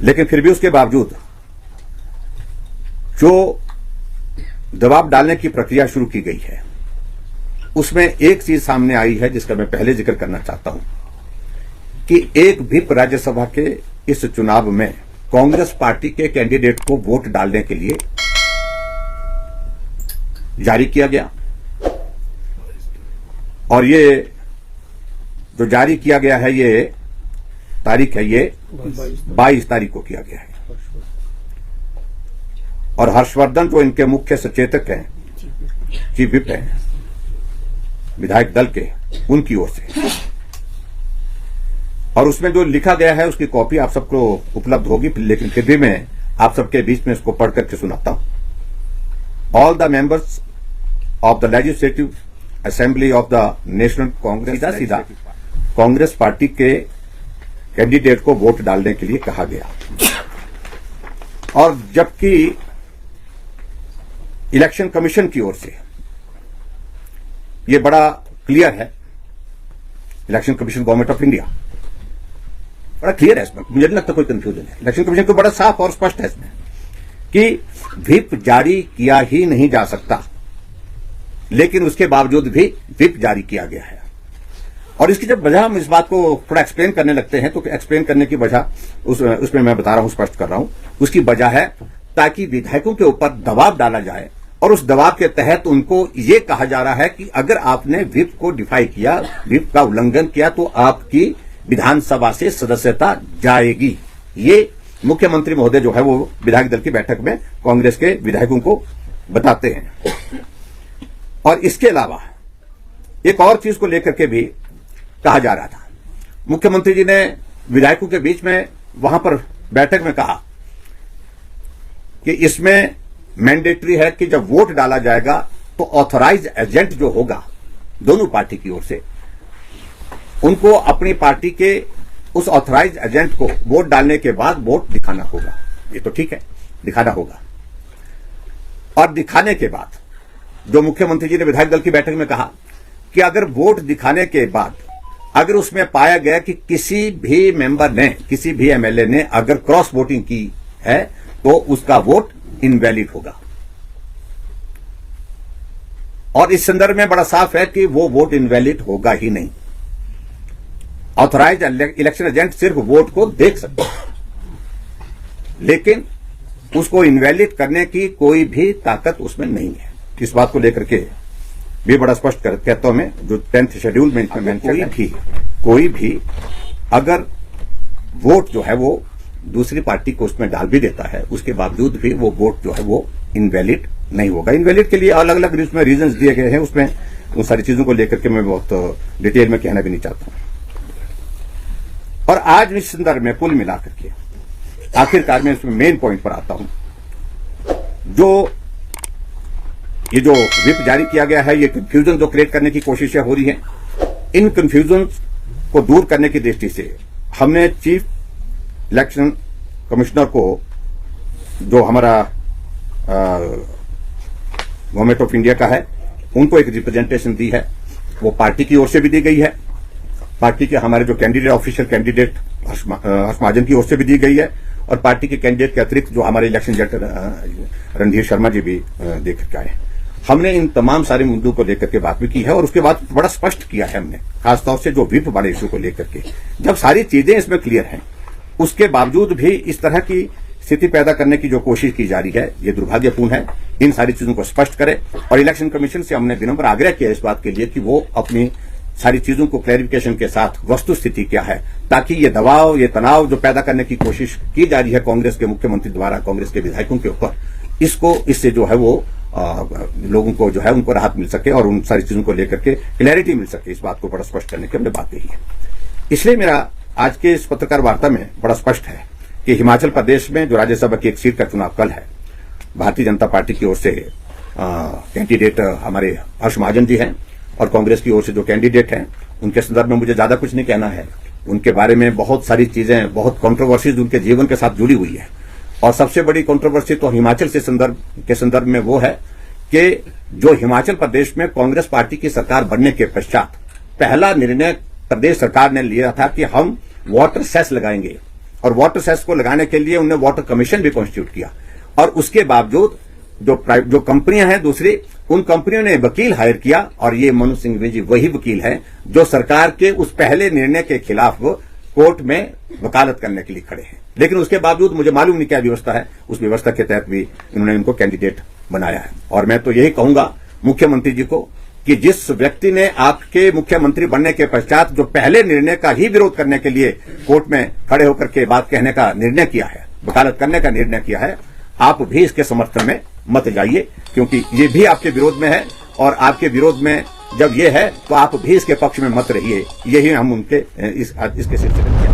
लेकिन फिर भी उसके बावजूद जो दबाव डालने की प्रक्रिया शुरू की गई है, उसमें एक चीज सामने आई है जिसका मैं पहले जिक्र करना चाहता हूं कि एक व्हिप राज्यसभा के इस चुनाव में कांग्रेस पार्टी के कैंडिडेट को वोट डालने के लिए जारी किया गया। और ये जो जारी किया गया है, ये तारीख है, ये 22 तारीख को किया गया है। और हर्षवर्धन जो इनके मुख्य सचेतक हैं, चीफ व्हिप हैं विधायक दल के, उनकी ओर से, और उसमें जो लिखा गया है उसकी कॉपी आप सबको उपलब्ध होगी, लेकिन फिर भी मैं आप सबके बीच में इसको पढ़ करके सुनाता हूं। All the members of the legislative assembly of the national Congress, सीधा कांग्रेस पार्टी के कैंडिडेट को वोट डालने के लिए कहा गया। और जबकि इलेक्शन कमीशन की ओर से ये बड़ा क्लियर है, election commission government of India बड़ा क्लियर है इसमें, मुझे नहीं लगता कोई कंफ्यूजन है। इलेक्शन कमीशन को बड़ा साफ और स्पष्ट है इसमें कि व्हिप जारी किया ही नहीं जा सकता, लेकिन उसके बावजूद भी व्हिप जारी किया गया है। और इसकी जब वजह हम इस बात को थोड़ा एक्सप्लेन करने लगते हैं, तो एक्सप्लेन करने की वजह उसमें मैं बता रहा हूं, स्पष्ट कर रहा हूं। उसकी वजह है ताकि विधायकों के ऊपर दबाव डाला जाए, और उस दबाव के तहत उनको ये कहा जा रहा है कि अगर आपने व्हिप को डिफाई किया, व्हिप का उल्लंघन किया, तो आपकी विधानसभा से सदस्यता जाएगी। ये मुख्यमंत्री महोदय जो है वो विधायक दल की बैठक में कांग्रेस के विधायकों को बताते हैं। और इसके अलावा एक और चीज को लेकर के भी कहा जा रहा था। मुख्यमंत्री जी ने विधायकों के बीच में वहां पर बैठक में कहा कि इसमें मैंडेटरी है कि जब वोट डाला जाएगा तो ऑथराइज एजेंट जो होगा दोनों पार्टी की ओर से, उनको अपनी पार्टी के उस ऑथराइज एजेंट को वोट डालने के बाद वोट दिखाना होगा। ये तो ठीक है, दिखाना होगा। और दिखाने के बाद जो मुख्यमंत्री जी ने विधायक दल की बैठक में कहा कि अगर वोट दिखाने के बाद अगर उसमें पाया गया कि किसी भी मेंबर ने, किसी भी एमएलए ने अगर क्रॉस वोटिंग की है, तो उसका वोट इनवैलिड होगा। और इस संदर्भ में बड़ा साफ है कि वो वोट इनवैलिड होगा ही नहीं। ऑथराइज इलेक्शन एजेंट सिर्फ वोट को देख सकता है, लेकिन उसको इनवैलिड करने की कोई भी ताकत उसमें नहीं है। इस बात को लेकर के भी बड़ा स्पष्ट कहता हूं मैं, जो 10th शेड्यूल में कोई भी अगर वोट जो है वो दूसरी पार्टी को उसमें डाल भी देता है, उसके बावजूद भी वो वोट जो है वो इनवैलिड नहीं होगा। इनवैलिड के लिए अलग अलग उसमें रीजंस दिए गए हैं, उसमें उन सारी चीजों को लेकर के मैं बहुत डिटेल में कहना भी नहीं चाहता हूं। और आज इस संदर्भ में कुल मिलाकर के आखिरकार में इसमें मेन पॉइंट पर आता हूं। जो ये जो व्हिप जारी किया गया है, ये कंफ्यूजन जो क्रिएट करने की कोशिशें हो रही हैं, इन कंफ्यूजन को दूर करने की दृष्टि से हमने चीफ इलेक्शन कमिश्नर को, जो हमारा गवर्नमेंट ऑफ इंडिया का है, उनको एक रिप्रेजेंटेशन दी है। वो पार्टी की ओर से भी दी गई है, पार्टी के हमारे जो कैंडिडेट, ऑफिशियल कैंडिडेट हर्ष महाजन की ओर से भी दी गई है, और पार्टी के कैंडिडेट के अतिरिक्त जो हमारे इलेक्शन एजेंट रणधीर शर्मा जी भी देख के आए। हमने इन तमाम सारे मुद्दों को लेकर के बात भी की है, और उसके बाद बड़ा स्पष्ट किया है हमने, खासतौर से जो व्हिप वाले इशू को लेकर के। जब सारी चीजें इसमें क्लियर हैं, उसके बावजूद भी इस तरह की स्थिति पैदा करने की जो कोशिश की जा रही है, ये दुर्भाग्यपूर्ण है। इन सारी चीजों को स्पष्ट करें। और इलेक्शन कमीशन से हमने विनम्र आग्रह किया इस बात के लिए कि वो अपनी सारी चीजों को क्लैरिफिकेशन के साथ वस्तु स्थिति क्या है, ताकि ये दबाव, ये तनाव जो पैदा करने की कोशिश की जा रही है कांग्रेस के मुख्यमंत्री द्वारा कांग्रेस के विधायकों के ऊपर, इससे जो है वो लोगों को जो है उनको राहत मिल सके और उन सारी चीजों को लेकर के क्लैरिटी मिल सके। इस बात को बड़ा स्पष्ट करने की हमने बात कही है। इसलिए मेरा आज के इस पत्रकार वार्ता में बड़ा स्पष्ट है कि हिमाचल प्रदेश में जो राज्यसभा की एक सीट का चुनाव कल है, भारतीय जनता पार्टी की ओर से कैंडिडेट हमारे हर्ष महाजन जी हैं, और कांग्रेस की ओर से जो कैंडिडेट हैं उनके संदर्भ में मुझे ज्यादा कुछ नहीं कहना है। उनके बारे में बहुत सारी चीजें, बहुत कॉन्ट्रोवर्सीज उनके जीवन के साथ जुड़ी हुई है। और सबसे बड़ी कॉन्ट्रोवर्सी तो हिमाचल के संदर्भ में वो है कि जो हिमाचल प्रदेश में कांग्रेस पार्टी की सरकार बनने के पश्चात पहला निर्णय प्रदेश सरकार ने लिया था कि हम वाटर सेस लगाएंगे, और वाटर सेस को लगाने के लिए उन्होंने वाटर कमीशन भी कॉन्स्टिट्यूट किया। और उसके बावजूद जो कंपनियां हैं दूसरी, उन कंपनियों ने वकील हायर किया, और ये मनु सिंघवी जी वही वकील हैं जो सरकार के उस पहले निर्णय के खिलाफ कोर्ट में वकालत करने के लिए खड़े हैं। लेकिन उसके बावजूद मुझे मालूम नहीं क्या व्यवस्था है, उस व्यवस्था के तहत भी इन्होंने इनको कैंडिडेट बनाया है। और मैं तो यही कहूंगा मुख्यमंत्री जी को कि जिस व्यक्ति ने आपके मुख्यमंत्री बनने के पश्चात जो पहले निर्णय का ही विरोध करने के लिए कोर्ट में खड़े होकर के बात कहने का निर्णय किया है, वकालत करने का निर्णय किया है, आप भी इसके समर्थन में मत जाइए, क्योंकि ये भी आपके विरोध में है। और आपके विरोध में जब ये है तो आप भी इसके पक्ष में मत रहिए। यही हम उनके इसके सिलसिले में